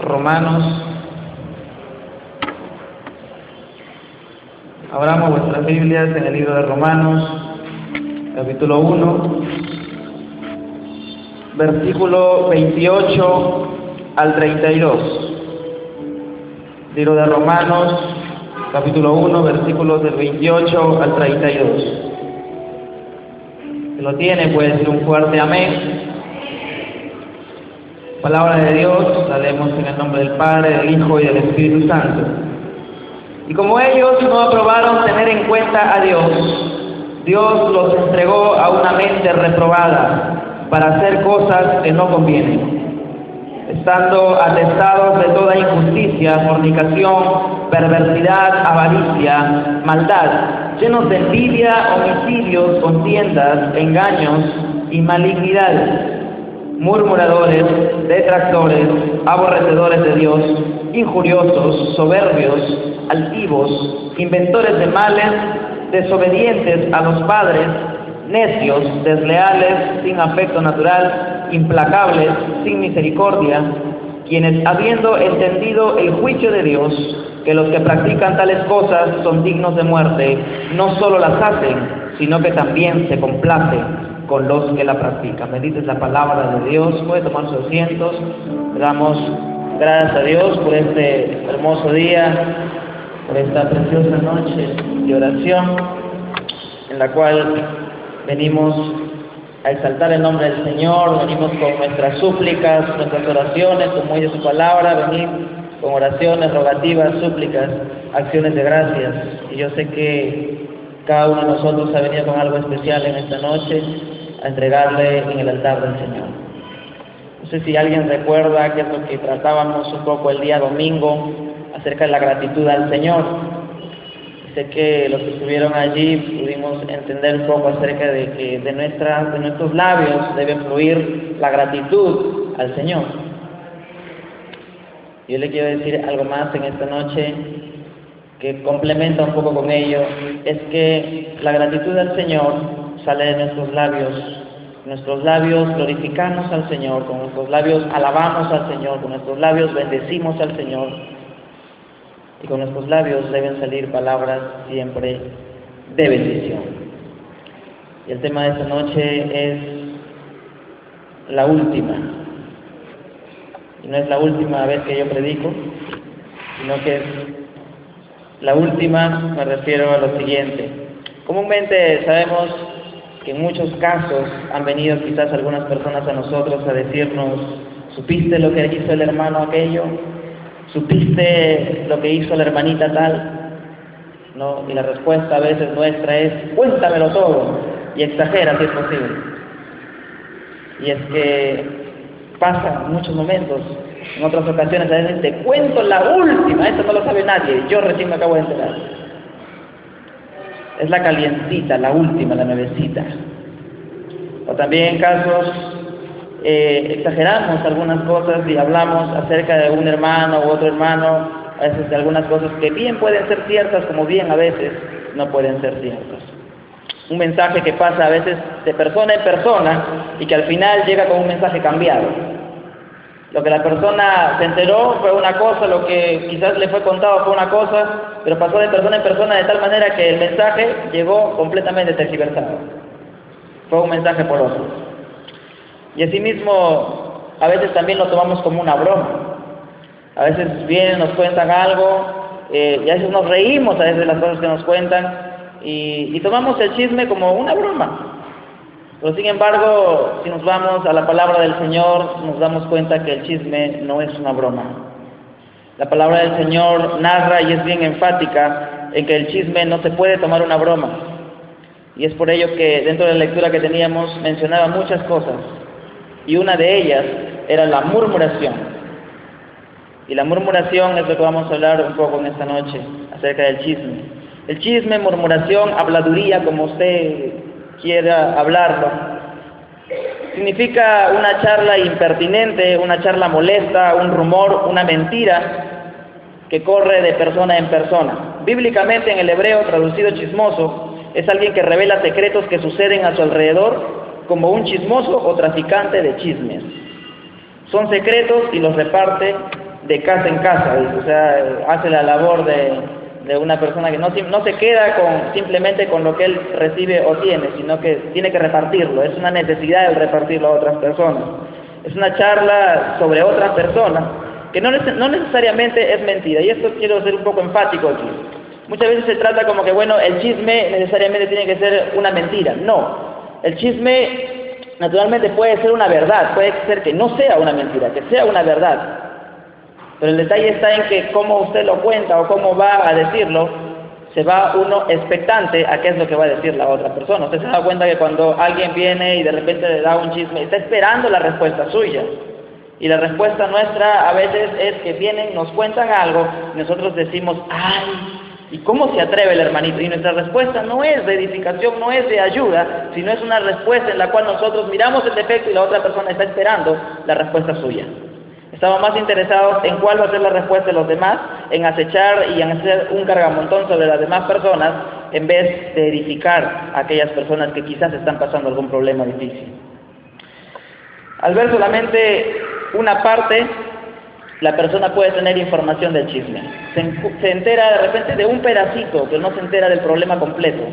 Romanos. Abramos vuestras Biblias en el libro de Romanos, capítulo 1, versículo 28 al 32. Libro de Romanos, capítulo 1, versículos del 28 al 32. Si lo tiene, puede decir un fuerte amén. Palabra de Dios, la leemos en el nombre del Padre, del Hijo y del Espíritu Santo. Y como ellos no aprobaron tener en cuenta a Dios, Dios los entregó a una mente reprobada para hacer cosas que no convienen, estando atestados de toda injusticia, fornicación, perversidad, avaricia, maldad, llenos de envidia, homicidios, contiendas, engaños y malignidades, murmuradores, detractores, aborrecedores de Dios, injuriosos, soberbios, altivos, inventores de males, desobedientes a los padres, necios, desleales, sin afecto natural, implacables, sin misericordia, quienes, habiendo entendido el juicio de Dios, que los que practican tales cosas son dignos de muerte, no solo las hacen, sino que también se complacen con los que la practican. Bendita es la palabra de Dios. Puede tomar sus asientos. Le damos gracias a Dios por este hermoso día, por esta preciosa noche de oración, en la cual venimos a exaltar el nombre del Señor, venimos con nuestras súplicas, nuestras oraciones, como dice su palabra, venir con oraciones, rogativas, súplicas, acciones de gracias. Y yo sé que cada uno de nosotros ha venido con algo especial en esta noche a entregarle en el altar del Señor. No sé si alguien recuerda que es lo que tratábamos un poco el día domingo acerca de la gratitud al Señor. Sé que los que estuvieron allí pudimos entender un poco acerca de que de nuestros labios debe fluir la gratitud al Señor. Yo le quiero decir algo más en esta noche que complementa un poco con ello, es que la gratitud al Señor sale de nuestros labios glorificamos al Señor, con nuestros labios alabamos al Señor, con nuestros labios bendecimos al Señor, y con nuestros labios deben salir palabras siempre de bendición. Y el tema de esta noche es la última, y no es la última vez que yo predico, sino que es la última. Me refiero a lo siguiente. Comúnmente sabemos que en muchos casos han venido quizás algunas personas a nosotros a decirnos: ¿supiste lo que hizo el hermano aquello? ¿Supiste lo que hizo la hermanita tal? ¿No? Y la respuesta a veces nuestra es: cuéntamelo todo, y exagera si es posible. Y es que pasa en muchos momentos. En otras ocasiones a veces te cuento la última, esto no lo sabe nadie, yo recién me acabo de enterar. Es la calientita, la última, la nuevecita. O también en casos exageramos algunas cosas y hablamos acerca de un hermano u otro hermano, a veces de algunas cosas que bien pueden ser ciertas, como bien a veces no pueden ser ciertas. Un mensaje que pasa a veces de persona en persona y que al final llega con un mensaje cambiado. Lo que la persona se enteró fue una cosa, lo que quizás le fue contado fue una cosa, pero pasó de persona en persona de tal manera que el mensaje llegó completamente tergiversado. Fue un mensaje por otro. Y asimismo, a veces también lo tomamos como una broma. A veces vienen, nos cuentan algo, y a veces nos reímos a veces de las cosas que nos cuentan, y tomamos el chisme como una broma. Pero sin embargo, si nos vamos a la palabra del Señor, nos damos cuenta que el chisme no es una broma. La palabra del Señor narra y es bien enfática en que el chisme no se puede tomar una broma. Y es por ello que dentro de la lectura que teníamos mencionaba muchas cosas. Y una de ellas era la murmuración. Y la murmuración es lo que vamos a hablar un poco en esta noche, acerca del chisme. El chisme, murmuración, habladuría, como usted quiera hablarlo, significa una charla impertinente, una charla molesta, un rumor, una mentira que corre de persona en persona. Bíblicamente, en el hebreo traducido chismoso, es alguien que revela secretos que suceden a su alrededor, como un chismoso o traficante de chismes. Son secretos y los reparte de casa en casa, dice, o sea, hace la labor de una persona que no se queda simplemente con lo que él recibe o tiene, sino que tiene que repartirlo. Es una necesidad el repartirlo a otras personas. Es una charla sobre otras personas, que no necesariamente es mentira. Y esto quiero ser un poco enfático aquí. Muchas veces se trata como que, bueno, el chisme necesariamente tiene que ser una mentira. No, el chisme naturalmente puede ser una verdad, puede ser que no sea una mentira, que sea una verdad. Pero el detalle está en que cómo usted lo cuenta o cómo va a decirlo, se va uno expectante a qué es lo que va a decir la otra persona. Usted se da cuenta que cuando alguien viene y de repente le da un chisme, está esperando la respuesta suya. Y la respuesta nuestra a veces es que vienen, nos cuentan algo, y nosotros decimos, ¡ay! ¿Y cómo se atreve el hermanito? Y nuestra respuesta no es de edificación, no es de ayuda, sino es una respuesta en la cual nosotros miramos el defecto y la otra persona está esperando la respuesta suya. Estamos más interesados en cuál va a ser la respuesta de los demás, en acechar y en hacer un cargamontón sobre las demás personas, en vez de edificar a aquellas personas que quizás están pasando algún problema difícil. Al ver solamente una parte, la persona puede tener información del chisme. Se entera de repente de un pedacito, pero no se entera del problema completo.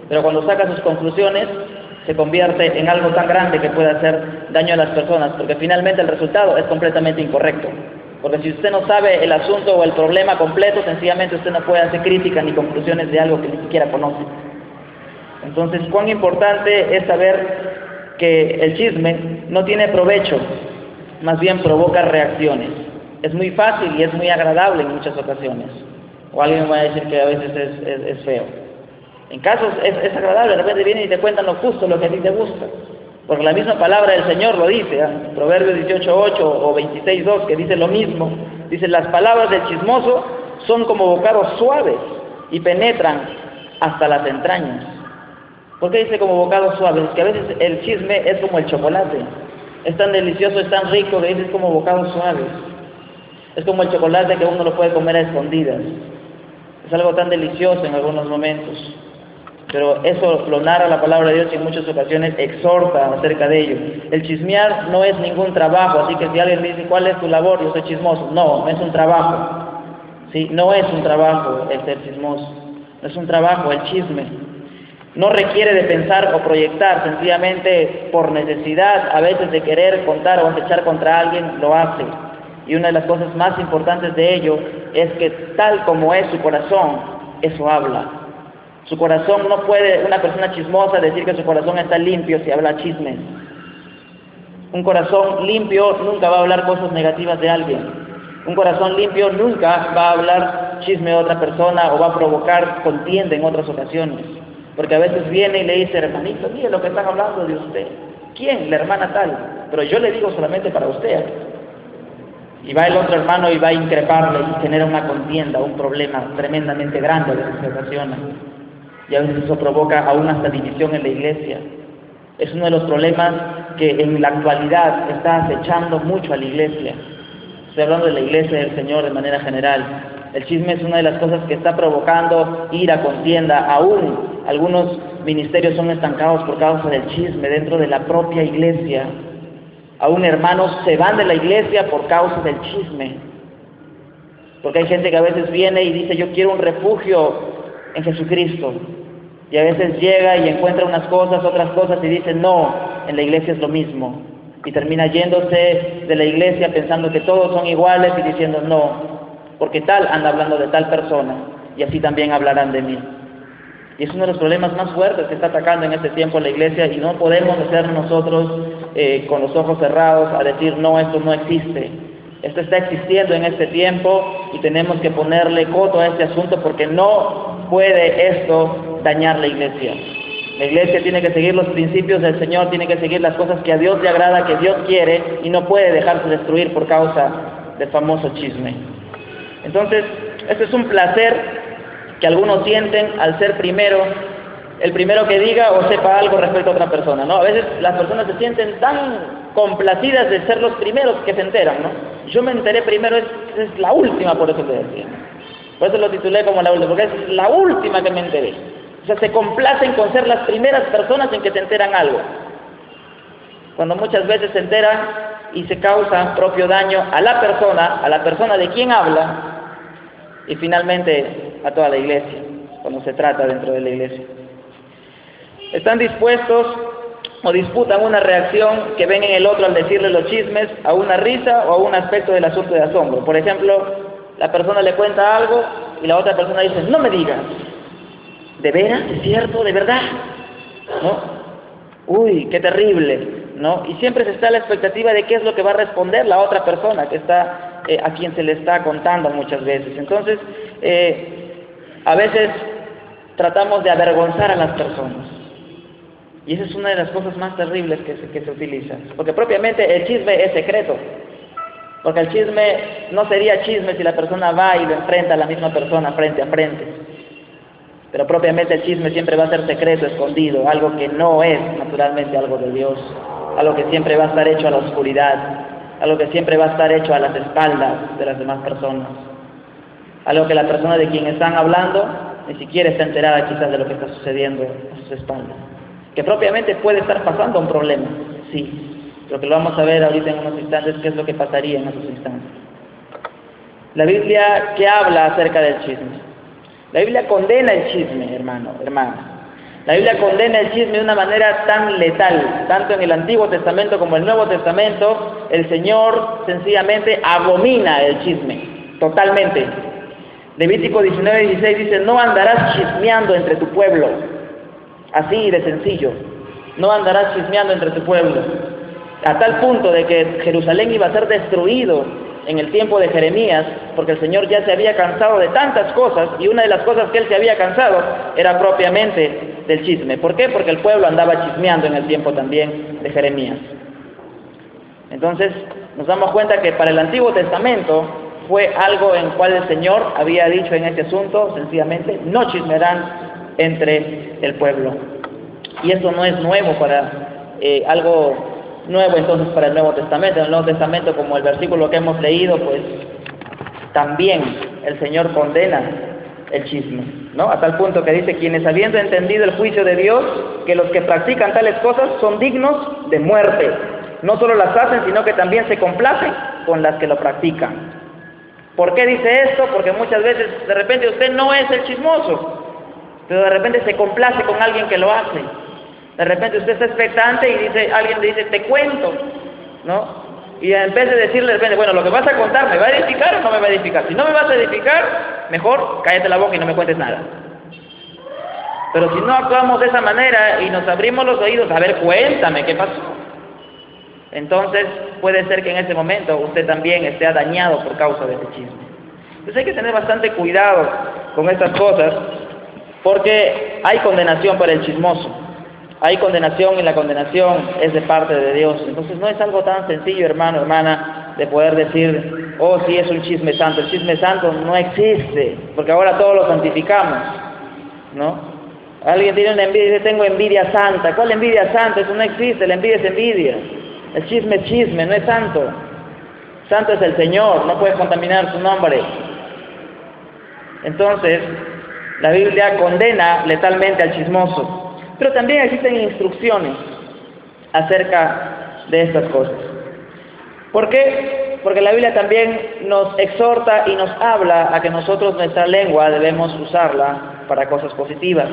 Pero cuando saca sus conclusiones, se convierte en algo tan grande que puede hacer daño a las personas, porque finalmente el resultado es completamente incorrecto. Porque si usted no sabe el asunto o el problema completo, sencillamente usted no puede hacer críticas ni conclusiones de algo que ni siquiera conoce. Entonces, cuán importante es saber que el chisme no tiene provecho, más bien provoca reacciones. Es muy fácil y es muy agradable en muchas ocasiones. O alguien me va a decir que a veces es feo. En casos es agradable, de repente vienen y te cuentan lo justo, lo que a ti te gusta. Porque la misma palabra del Señor lo dice, Proverbios 18:8 o 26:2, que dice lo mismo. Dice, las palabras del chismoso son como bocados suaves y penetran hasta las entrañas. ¿Por qué dice como bocados suaves? Que a veces el chisme es como el chocolate. Es tan delicioso, es tan rico que dice es como bocados suaves. Es como el chocolate que uno lo puede comer a escondidas. Es algo tan delicioso en algunos momentos. Pero eso lo narra la palabra de Dios y en muchas ocasiones exhorta acerca de ello. El chismear no es ningún trabajo, así que si alguien me dice, ¿cuál es tu labor? Yo soy chismoso. No es un trabajo. ¿Sí? No es un trabajo el ser chismoso. No es un trabajo el chisme. No requiere de pensar o proyectar, sencillamente por necesidad, a veces de querer contar o acechar contra alguien, lo hace. Y una de las cosas más importantes de ello es que tal como es su corazón, eso habla. Su corazón no puede, una persona chismosa, decir que su corazón está limpio si habla chismes. Un corazón limpio nunca va a hablar cosas negativas de alguien. Un corazón limpio nunca va a hablar chisme de otra persona o va a provocar contienda en otras ocasiones. Porque a veces viene y le dice, hermanito, mire lo que están hablando de usted. ¿Quién? La hermana tal. Pero yo le digo solamente para usted. Y va el otro hermano y va a increparle y genera una contienda, un problema tremendamente grande de que se ocasiona. Y a veces eso provoca aún hasta división en la iglesia. Es uno de los problemas que en la actualidad está acechando mucho a la iglesia. Estoy hablando de la iglesia del Señor de manera general. El chisme es una de las cosas que está provocando ira, contienda. Aún algunos ministerios son estancados por causa del chisme dentro de la propia iglesia. Aún hermanos se van de la iglesia por causa del chisme. Porque hay gente que a veces viene y dice, yo quiero un refugio en Jesucristo. Y a veces llega y encuentra unas cosas, otras cosas y dice, no, en la iglesia es lo mismo. Y termina yéndose de la iglesia pensando que todos son iguales y diciendo, no, porque tal anda hablando de tal persona y así también hablarán de mí. Y es uno de los problemas más fuertes que está atacando en este tiempo la iglesia y no podemos hacer nosotros con los ojos cerrados a decir, no, esto no existe. Esto está existiendo en este tiempo y tenemos que ponerle coto a este asunto porque no puede esto dañar la iglesia. La iglesia tiene que seguir los principios del Señor, tiene que seguir las cosas que a Dios le agrada, que Dios quiere y no puede dejarse destruir por causa del famoso chisme. Entonces, este es un placer que algunos sienten al ser el primero que diga o sepa algo respecto a otra persona, ¿no? A veces las personas se sienten tan complacidas de ser los primeros que se enteran, ¿no? Yo me enteré primero, es la última, por eso te decía. Por eso lo titulé como la última, porque es la última que me enteré. O sea, se complacen con ser las primeras personas en que se enteran algo. Cuando muchas veces se enteran y se causa propio daño a la persona de quien habla, y finalmente a toda la iglesia, cuando se trata dentro de la iglesia. Están dispuestos o disputan una reacción que ven en el otro al decirle los chismes, a una risa o a un aspecto del asunto de asombro. Por ejemplo, la persona le cuenta algo y la otra persona dice, no me digas, ¿de veras? ¿Es cierto? ¿De verdad? ¿No? Uy, qué terrible, ¿no? Y siempre se está a la expectativa de qué es lo que va a responder la otra persona que está, a quien se le está contando muchas veces. Entonces, a veces tratamos de avergonzar a las personas. Y esa es una de las cosas más terribles que se utiliza. Porque propiamente el chisme es secreto. Porque el chisme no sería chisme si la persona va y lo enfrenta a la misma persona frente a frente. Pero propiamente el chisme siempre va a ser secreto, escondido, algo que no es naturalmente algo de Dios, algo que siempre va a estar hecho a la oscuridad, algo que siempre va a estar hecho a las espaldas de las demás personas, algo que la persona de quien están hablando ni siquiera está enterada quizás de lo que está sucediendo a sus espaldas, que propiamente puede estar pasando un problema, sí, pero que lo vamos a ver ahorita en unos instantes, qué es lo que pasaría en esos instantes. La Biblia, ¿qué habla acerca del chisme? La Biblia condena el chisme, hermana. La Biblia condena el chisme de una manera tan letal, tanto en el Antiguo Testamento como en el Nuevo Testamento. El Señor sencillamente abomina el chisme, totalmente. Levítico 19:16 dice, no andarás chismeando entre tu pueblo. Así de sencillo, no andarás chismeando entre tu pueblo. A tal punto de que Jerusalén iba a ser destruido en el tiempo de Jeremías, porque el Señor ya se había cansado de tantas cosas, y una de las cosas que Él se había cansado era propiamente del chisme. ¿Por qué? Porque el pueblo andaba chismeando en el tiempo también de Jeremías. Entonces, nos damos cuenta que para el Antiguo Testamento fue algo en cual el Señor había dicho en este asunto, sencillamente, no chismearán entre el pueblo. Y eso no es nuevo algo nuevo entonces para el Nuevo Testamento. En el Nuevo Testamento, como el versículo que hemos leído, pues también el Señor condena el chisme, ¿no? A tal punto que dice, quienes habiendo entendido el juicio de Dios, que los que practican tales cosas son dignos de muerte. No solo las hacen, sino que también se complacen con las que lo practican. ¿Por qué dice esto? Porque muchas veces, de repente, usted no es el chismoso, pero de repente se complace con alguien que lo hace. De repente usted está expectante y alguien le dice, te cuento, ¿no? Y en vez de decirle de repente, bueno, lo que vas a contar, ¿me va a edificar o no me va a edificar? Si no me vas a edificar, mejor cállate la boca y no me cuentes nada. Pero si no actuamos de esa manera y nos abrimos los oídos, a ver, cuéntame, ¿qué pasó? Entonces puede ser que en ese momento usted también esté dañado por causa de ese chisme. Entonces hay que tener bastante cuidado con estas cosas, porque hay condenación para el chismoso. Hay condenación y la condenación es de parte de Dios. Entonces no es algo tan sencillo, hermano, hermana, de poder decir, oh, sí, es un chisme santo. El chisme santo no existe, porque ahora todos lo santificamos, ¿no? Alguien tiene una envidia y dice, tengo envidia santa. ¿Cuál envidia santa? Eso no existe, la envidia es envidia. El chisme es chisme, no es santo. Santo es el Señor, no puedes contaminar su nombre. Entonces, la Biblia condena letalmente al chismoso. Pero también existen instrucciones acerca de estas cosas. ¿Por qué? Porque la Biblia también nos exhorta y nos habla a que nosotros nuestra lengua debemos usarla para cosas positivas.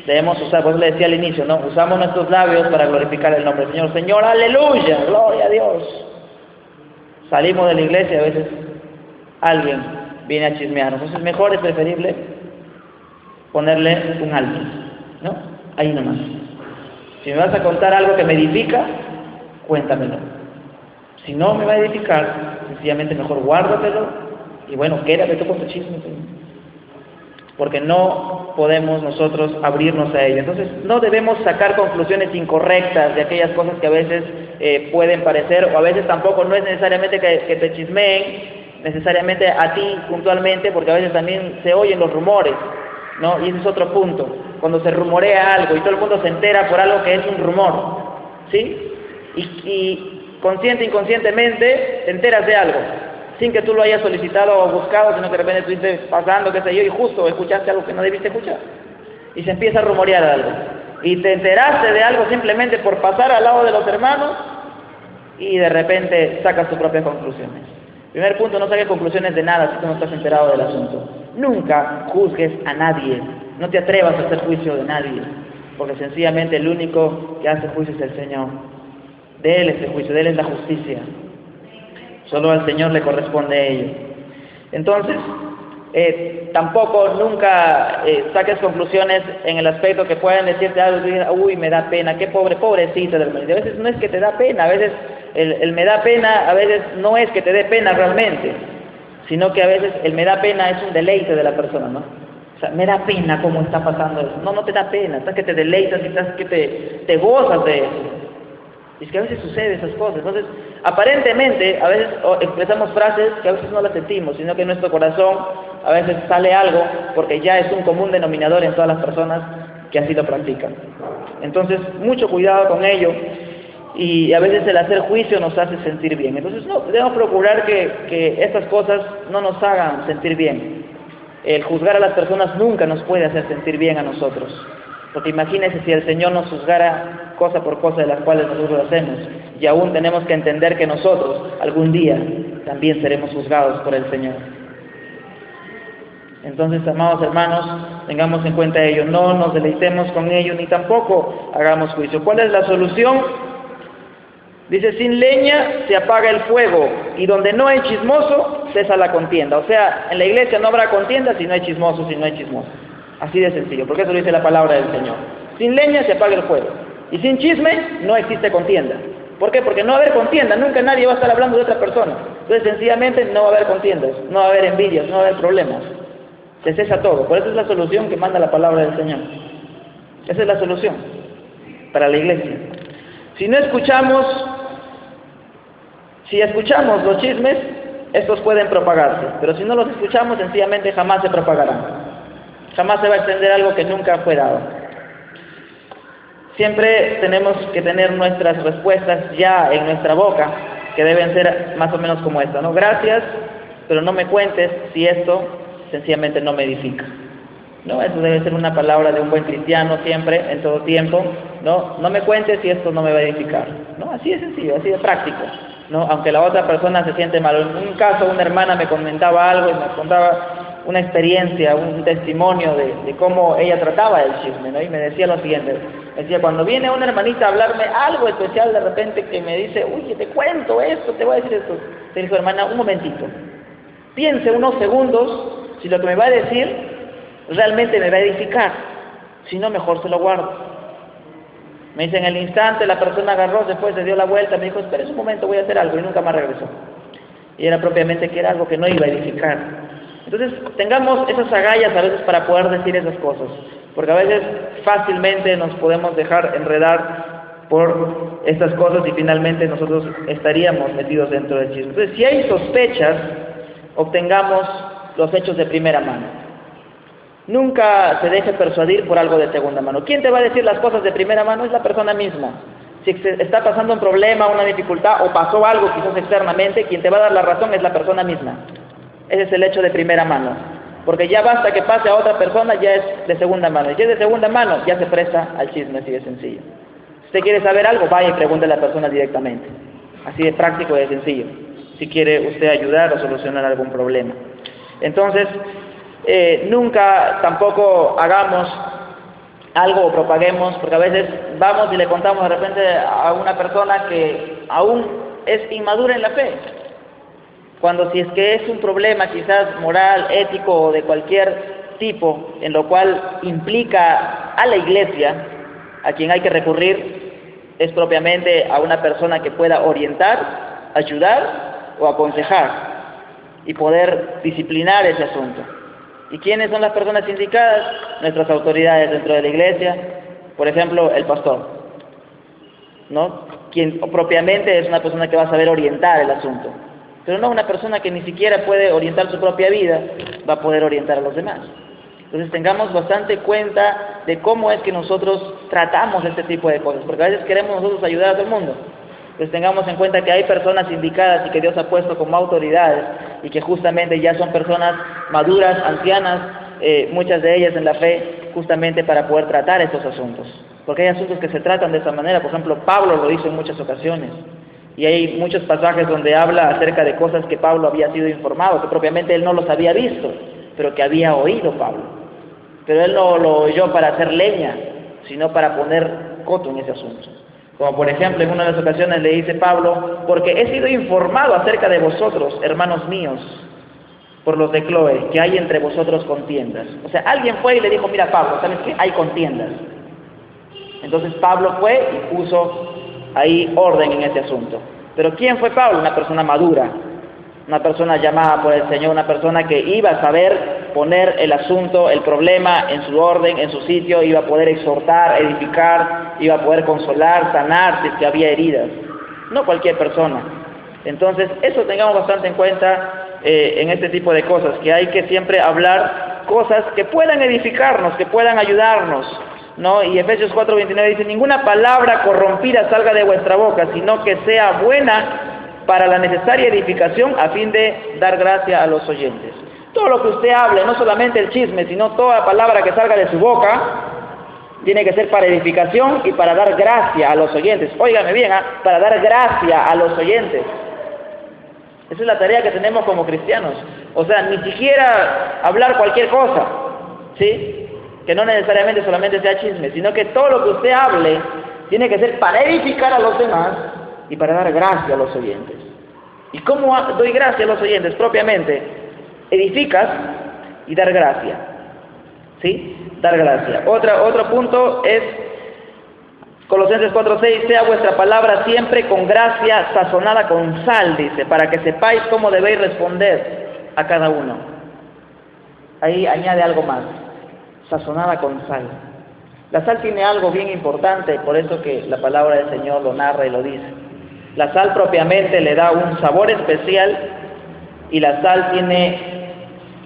Debemos usar, pues le decía al inicio, ¿no? Usamos nuestros labios para glorificar el nombre del Señor. Señor, aleluya, gloria a Dios. Salimos de la iglesia y a veces alguien viene a chismearnos. Entonces mejor es preferible ponerle un alto, ¿no? Ahí nomás. Si me vas a contar algo que me edifica, cuéntamelo. Si no me va a edificar, sencillamente mejor guárdatelo y bueno, quédate tú con tu chisme. Porque no podemos nosotros abrirnos a ello. Entonces no debemos sacar conclusiones incorrectas de aquellas cosas que a veces pueden parecer, o a veces tampoco no es necesariamente que te chismeen necesariamente a ti puntualmente, porque a veces también se oyen los rumores, ¿no? Y ese es otro punto. Cuando se rumorea algo y todo el mundo se entera por algo que es un rumor, ¿sí? Y consciente e inconscientemente te enteras de algo, sin que tú lo hayas solicitado o buscado, sino que de repente estuviste pasando, qué sé yo, y justo escuchaste algo que no debiste escuchar. Y se empieza a rumorear algo. Y te enteraste de algo simplemente por pasar al lado de los hermanos, y de repente sacas tus propias conclusiones. Primer punto, no saques conclusiones de nada si tú no estás enterado del asunto. Nunca juzgues a nadie, no te atrevas a hacer juicio de nadie, porque sencillamente el único que hace juicio es el Señor. De Él es el juicio, de Él es la justicia. Solo al Señor le corresponde ello. Entonces, tampoco nunca saques conclusiones en el aspecto que puedan decirte algo y digas, uy, me da pena, qué pobrecito del hermanito. A veces no es que te da pena, a veces el me da pena, a veces no es que te dé pena realmente, sino que a veces el me da pena es un deleite de la persona, ¿no? O sea, me da pena cómo está pasando eso. No, no te da pena, estás que te deleitas y estás que te gozas de eso. Y es que a veces sucede esas cosas. Entonces, aparentemente, a veces expresamos frases que a veces no las sentimos, sino que en nuestro corazón a veces sale algo porque ya es un común denominador en todas las personas que así lo practican. Entonces, mucho cuidado con ello, y a veces el hacer juicio nos hace sentir bien. Entonces, no, debemos procurar que estas cosas no nos hagan sentir bien. El juzgar a las personas nunca nos puede hacer sentir bien a nosotros. Porque imagínense si el Señor nos juzgara cosa por cosa de las cuales nosotros hacemos, y aún tenemos que entender que nosotros algún día también seremos juzgados por el Señor. Entonces, amados hermanos, tengamos en cuenta ello, no nos deleitemos con ello, ni tampoco hagamos juicio. ¿Cuál es la solución? Dice, sin leña se apaga el fuego, y donde no hay chismoso, cesa la contienda. O sea, en la iglesia no habrá contienda si no hay chismoso, si no hay chismoso. Así de sencillo, porque eso lo dice la palabra del Señor. Sin leña se apaga el fuego, y sin chisme no existe contienda. ¿Por qué? Porque no va a haber contienda, nunca nadie va a estar hablando de otra persona. Entonces, sencillamente no va a haber contiendas, no va a haber envidias, no va a haber problemas. Se cesa todo. Por eso es la solución que manda la palabra del Señor. Esa es la solución para la iglesia. Si escuchamos los chismes, estos pueden propagarse, pero si no los escuchamos, sencillamente jamás se propagarán. Jamás se va a extender algo que nunca fue dado. Siempre tenemos que tener nuestras respuestas ya en nuestra boca, que deben ser más o menos como esta, ¿no? Gracias, pero no me cuentes si esto sencillamente no me edifica. ¿No? Eso debe ser una palabra de un buen cristiano siempre, en todo tiempo, ¿no? No me cuentes si esto no me va a edificar, ¿no? Así de sencillo, así de práctico, ¿no? Aunque la otra persona se siente mal. En un caso, una hermana me comentaba algo y me contaba una experiencia, un testimonio de cómo ella trataba el chisme, ¿no? Y me decía lo siguiente, me decía, cuando viene una hermanita a hablarme algo especial de repente que me dice, uy, te cuento esto, te voy a decir esto, te dijo, hermana, un momentito, piense unos segundos si lo que me va a decir realmente me va a edificar, si no, mejor se lo guardo. Me dice, en el instante la persona agarró, después se dio la vuelta, me dijo, espera un momento, voy a hacer algo, y nunca más regresó. Y era propiamente que era algo que no iba a edificar. Entonces, tengamos esas agallas a veces para poder decir esas cosas, porque a veces fácilmente nos podemos dejar enredar por estas cosas y finalmente nosotros estaríamos metidos dentro del chisme. Entonces, si hay sospechas, obtengamos los hechos de primera mano. Nunca se deje persuadir por algo de segunda mano. ¿Quién te va a decir las cosas de primera mano? Es la persona misma. Si está pasando un problema, una dificultad, o pasó algo quizás externamente, quien te va a dar la razón es la persona misma. Ese es el hecho de primera mano, porque ya basta que pase a otra persona, ya es de segunda mano. Y si es de segunda mano, ya se presta al chisme, así de sencillo. Si usted quiere saber algo, vaya y pregunte a la persona directamente. Así de práctico y de sencillo, si quiere usted ayudar o solucionar algún problema. Entonces, nunca tampoco hagamos algo o propaguemos, porque a veces vamos y le contamos de repente a una persona que aún es inmadura en la fe. Cuando si es que es un problema quizás moral, ético o de cualquier tipo, en lo cual implica a la iglesia, a quien hay que recurrir, es propiamente a una persona que pueda orientar, ayudar o aconsejar y poder disciplinar ese asunto. ¿Y quiénes son las personas indicadas? Nuestras autoridades dentro de la iglesia, por ejemplo, el pastor, ¿no? Quien propiamente es una persona que va a saber orientar el asunto. Pero no una persona que ni siquiera puede orientar su propia vida, va a poder orientar a los demás. Entonces tengamos bastante cuenta de cómo es que nosotros tratamos este tipo de cosas, porque a veces queremos nosotros ayudar a todo el mundo. Entonces tengamos en cuenta que hay personas indicadas y que Dios ha puesto como autoridades y que justamente ya son personas maduras, ancianas, muchas de ellas en la fe, justamente para poder tratar estos asuntos. Porque hay asuntos que se tratan de esa manera. Por ejemplo, Pablo lo hizo en muchas ocasiones. Y hay muchos pasajes donde habla acerca de cosas que Pablo había sido informado, que propiamente él no los había visto, pero que había oído Pablo. Pero él no lo oyó para hacer leña, sino para poner coto en ese asunto. Como por ejemplo, en una de las ocasiones le dice Pablo: porque he sido informado acerca de vosotros, hermanos míos, por los de Cloé, que hay entre vosotros contiendas. O sea, alguien fue y le dijo: mira Pablo, ¿sabes qué? Hay contiendas. Entonces Pablo fue y puso ahí orden en ese asunto. Pero ¿quién fue Pablo? Una persona madura, una persona llamada por el Señor, una persona que iba a saber poner el asunto, el problema en su orden, en su sitio, iba a poder exhortar, edificar, iba a poder consolar, sanar si es que había heridas. No cualquier persona. Entonces, eso tengamos bastante en cuenta en este tipo de cosas, que hay que siempre hablar cosas que puedan edificarnos, que puedan ayudarnos, ¿no? Y Efesios 4:29 dice: ninguna palabra corrompida salga de vuestra boca, sino que sea buena para la necesaria edificación, a fin de dar gracia a los oyentes. Todo lo que usted hable, no solamente el chisme, sino toda palabra que salga de su boca, tiene que ser para edificación y para dar gracia a los oyentes. Óigame bien, para dar gracia a los oyentes. Esa es la tarea que tenemos como cristianos. O sea, ni siquiera hablar cualquier cosa, ¿sí? Que no necesariamente solamente sea chisme, sino que todo lo que usted hable tiene que ser para edificar a los demás y para dar gracia a los oyentes. ¿Y cómo doy gracia a los oyentes? Propiamente, edificas y dar gracia, ¿sí? Dar gracia. Otro punto es Colosenses 4:6: sea vuestra palabra siempre con gracia, sazonada con sal, dice, para que sepáis cómo debéis responder a cada uno. Ahí añade algo más: sazonada con sal. La sal tiene algo bien importante, por eso que la palabra del Señor lo narra y lo dice. La sal propiamente le da un sabor especial, y la sal tiene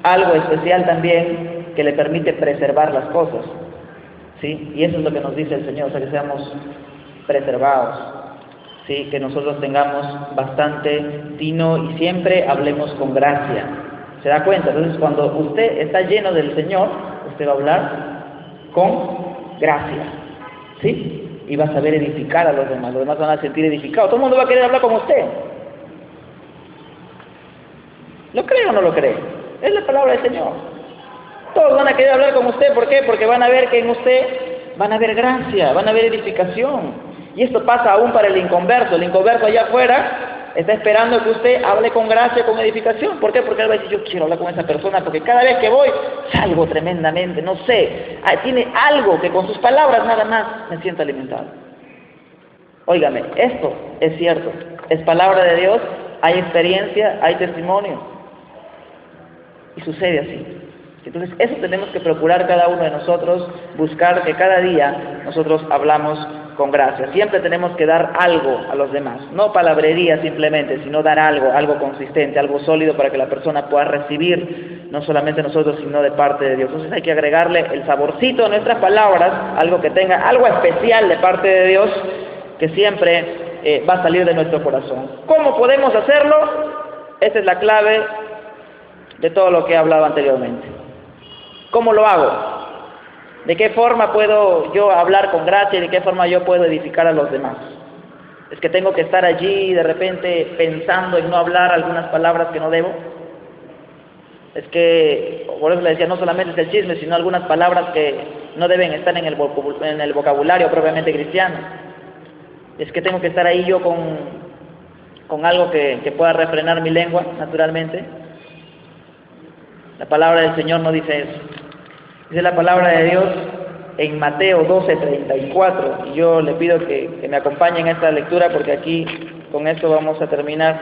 algo especial también que le permite preservar las cosas, ¿sí? Y eso es lo que nos dice el Señor, o sea, que seamos preservados, ¿sí? Que nosotros tengamos bastante tino y siempre hablemos con gracia. ¿Se da cuenta? Entonces, cuando usted está lleno del Señor, usted va a hablar con gracia, ¿sí? Y va a saber edificar a los demás van a sentir edificados. Todo el mundo va a querer hablar como usted. ¿Lo cree o no lo cree? Es la palabra del Señor. Todos van a querer hablar con usted. ¿Por qué? Porque van a ver que en usted van a ver gracia, van a ver edificación. Y esto pasa aún para el inconverso. El inconverso allá afuera está esperando que usted hable con gracia, con edificación. ¿Por qué? Porque él va a decir: yo quiero hablar con esa persona, porque cada vez que voy salgo tremendamente, no sé, tiene algo que con sus palabras nada más me sienta alimentado. Óigame, esto es cierto, es palabra de Dios, hay experiencia, hay testimonio, y sucede así. Entonces, eso tenemos que procurar cada uno de nosotros, buscar que cada día nosotros hablamos con gracia. Siempre tenemos que dar algo a los demás, no palabrería simplemente, sino dar algo consistente, algo sólido para que la persona pueda recibir, no solamente nosotros, sino de parte de Dios. Entonces hay que agregarle el saborcito a nuestras palabras, algo que tenga, algo especial de parte de Dios, que siempre va a salir de nuestro corazón. ¿Cómo podemos hacerlo? Esa es la clave de todo lo que he hablado anteriormente. ¿Cómo lo hago? ¿De qué forma puedo yo hablar con gracia y de qué forma yo puedo edificar a los demás? ¿Es que tengo que estar allí de repente pensando en no hablar algunas palabras que no debo? Es que, por eso le decía, no solamente es el chisme, sino algunas palabras que no deben estar en el vocabulario propiamente cristiano. Es que tengo que estar ahí yo con algo que pueda refrenar mi lengua, naturalmente. La palabra del Señor no dice eso. Dice la palabra de Dios en Mateo 12:34, y yo le pido que me acompañen en esta lectura, porque aquí con esto vamos a terminar.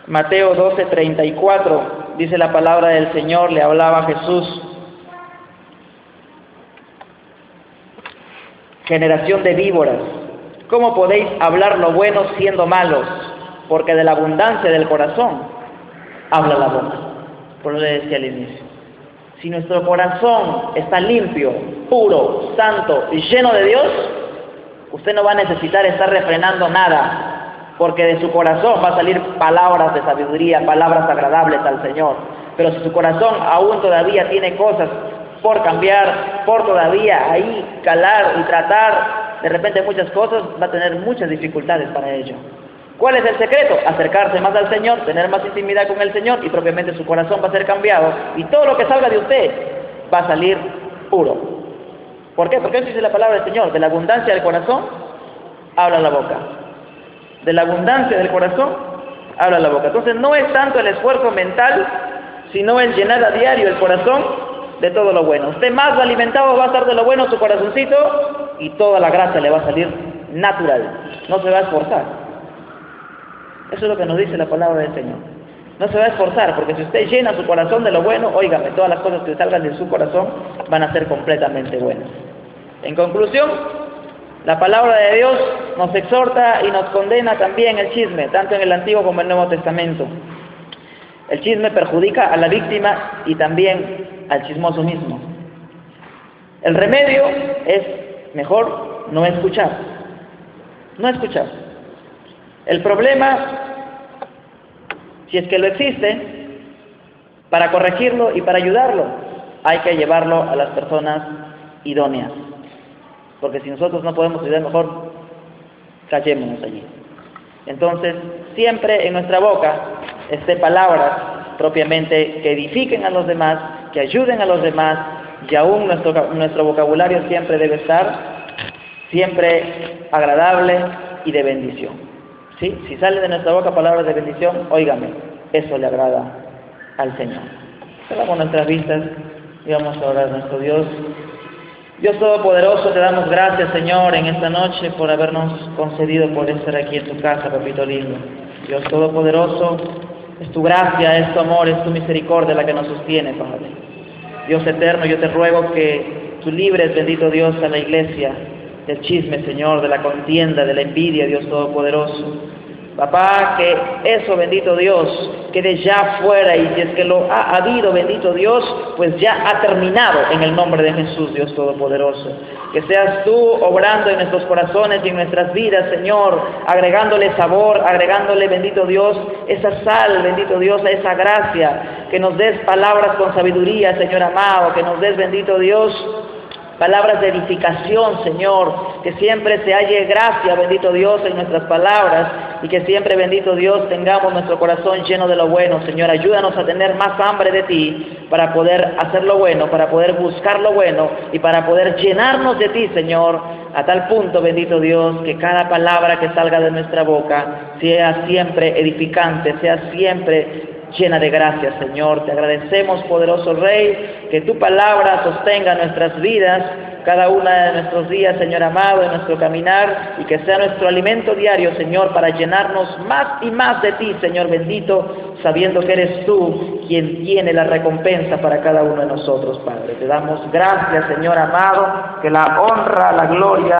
Mateo 12:34, dice la palabra del Señor, le hablaba a Jesús: generación de víboras, ¿cómo podéis hablar lo bueno siendo malos? Porque de la abundancia del corazón habla la boca. Por eso le decía al inicio, si nuestro corazón está limpio, puro, santo y lleno de Dios, usted no va a necesitar estar refrenando nada, porque de su corazón va a salir palabras de sabiduría, palabras agradables al Señor. Pero si su corazón aún todavía tiene cosas por cambiar, por todavía ahí calar y tratar, de repente muchas cosas, va a tener muchas dificultades para ello. ¿Cuál es el secreto? Acercarse más al Señor, tener más intimidad con el Señor y propiamente su corazón va a ser cambiado y todo lo que salga de usted va a salir puro. ¿Por qué? Porque eso dice la palabra del Señor: de la abundancia del corazón habla la boca. De la abundancia del corazón habla la boca. Entonces no es tanto el esfuerzo mental, sino el llenar a diario el corazón de todo lo bueno. Usted más alimentado va a estar de lo bueno su corazoncito y toda la gracia le va a salir natural. No se va a esforzar. Eso es lo que nos dice la palabra del Señor. No se va a esforzar, porque si usted llena su corazón de lo bueno, óigame, todas las cosas que salgan de su corazón van a ser completamente buenas. En conclusión, la palabra de Dios nos exhorta y nos condena también el chisme, tanto en el Antiguo como en el Nuevo Testamento. El chisme perjudica a la víctima y también al chismoso mismo. El remedio es mejor no escuchar. No escuchar. El problema, si es que lo existe, para corregirlo y para ayudarlo, hay que llevarlo a las personas idóneas. Porque si nosotros no podemos ayudar, mejor callémonos allí. Entonces, siempre en nuestra boca esté palabras propiamente que edifiquen a los demás, que ayuden a los demás, y aún nuestro vocabulario siempre debe estar siempre agradable y de bendición. ¿Sí? Si salen de nuestra boca palabras de bendición, óigame, eso le agrada al Señor. Cerramos nuestras vistas y vamos a orar a nuestro Dios. Dios Todopoderoso, te damos gracias, Señor, en esta noche por habernos concedido por estar aquí en tu casa, papito lindo. Dios Todopoderoso, es tu gracia, es tu amor, es tu misericordia la que nos sostiene, Padre. Dios eterno, yo te ruego que tú libres, bendito Dios, a la iglesia del chisme, Señor, de la contienda, de la envidia, Dios Todopoderoso. Papá, que eso, bendito Dios, quede ya fuera, y si es que lo ha habido, bendito Dios, pues ya ha terminado en el nombre de Jesús, Dios Todopoderoso. Que seas tú obrando en nuestros corazones y en nuestras vidas, Señor, agregándole sabor, agregándole, bendito Dios, esa sal, bendito Dios, a esa gracia, que nos des palabras con sabiduría, Señor amado, que nos des, bendito Dios, palabras de edificación, Señor, que siempre se halle gracia, bendito Dios, en nuestras palabras, y que siempre, bendito Dios, tengamos nuestro corazón lleno de lo bueno, Señor. Ayúdanos a tener más hambre de ti, para poder hacer lo bueno, para poder buscar lo bueno, y para poder llenarnos de ti, Señor, a tal punto, bendito Dios, que cada palabra que salga de nuestra boca sea siempre edificante, sea siempre llena de gracia, Señor. Te agradecemos, poderoso Rey, que tu palabra sostenga nuestras vidas, cada una de nuestros días, Señor amado, en nuestro caminar, y que sea nuestro alimento diario, Señor, para llenarnos más y más de ti, Señor bendito, sabiendo que eres tú quien tiene la recompensa para cada uno de nosotros, Padre. Te damos gracias, Señor amado, que la honra, la gloria